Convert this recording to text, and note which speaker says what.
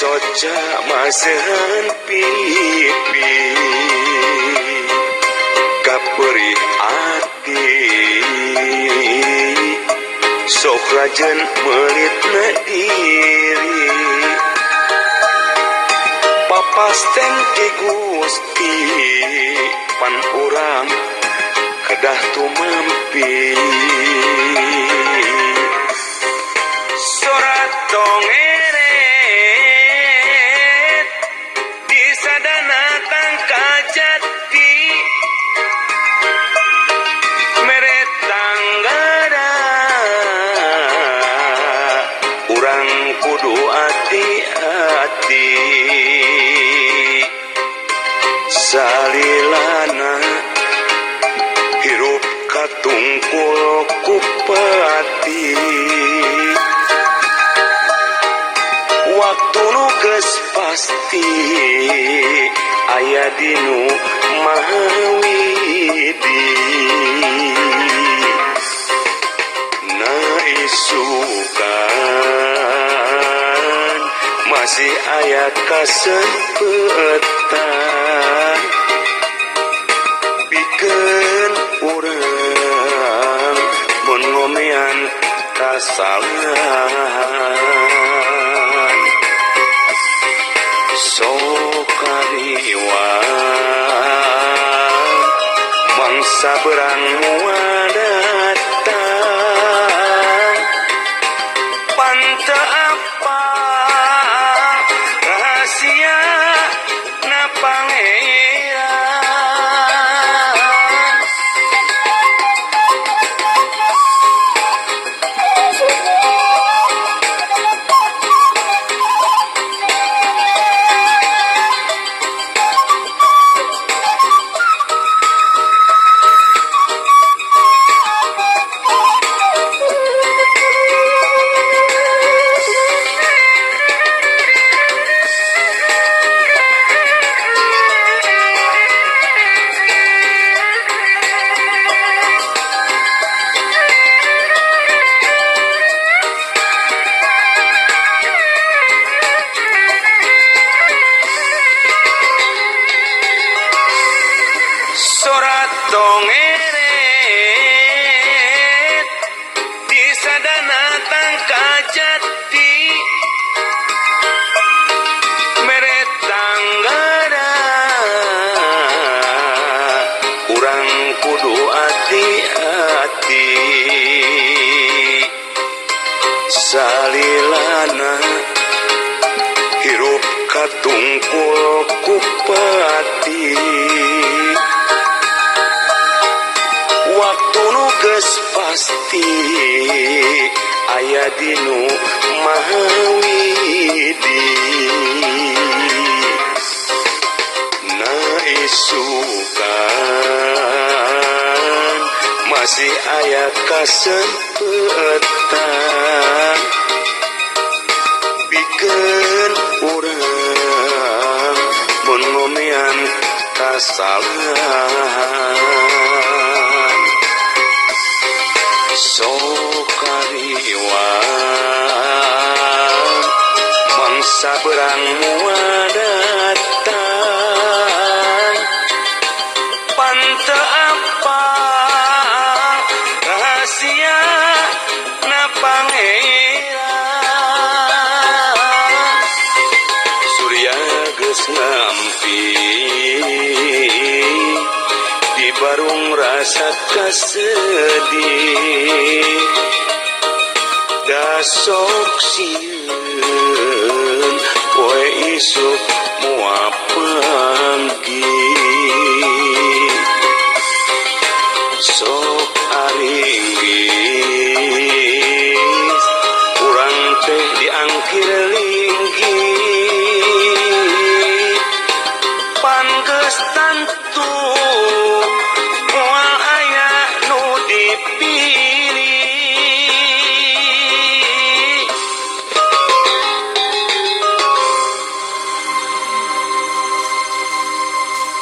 Speaker 1: soca masehan pipi kaperi ati sok rajen melitna diri papasten ti Gusti pan urang kedah tumampi sorat dongeret di sadana tangka jati meret tanggada urang kudu hati-hati salilana hirup katungkul kupati waktu nu geus pasti aya dinu mahawidi na isukan masih aya kasempetan pikeun urang mun ngomean kasalahan sokariwan mangsa berang datang panta apa rahasia na pangeran sorat dongeret di sadana tangka jati meret tanggada urang kudu hati-hati salilana hirup katungkul kupati waktu nu geus pasti aya dinu mahawidi na isukan masih aya kasempetan pikeun urang mun ngomean kasalahan sokariwan mangsa berang datang panta apa rahasia na pangeran surya geus ngampi di barung rasa kasedih dasok sieun poe isuk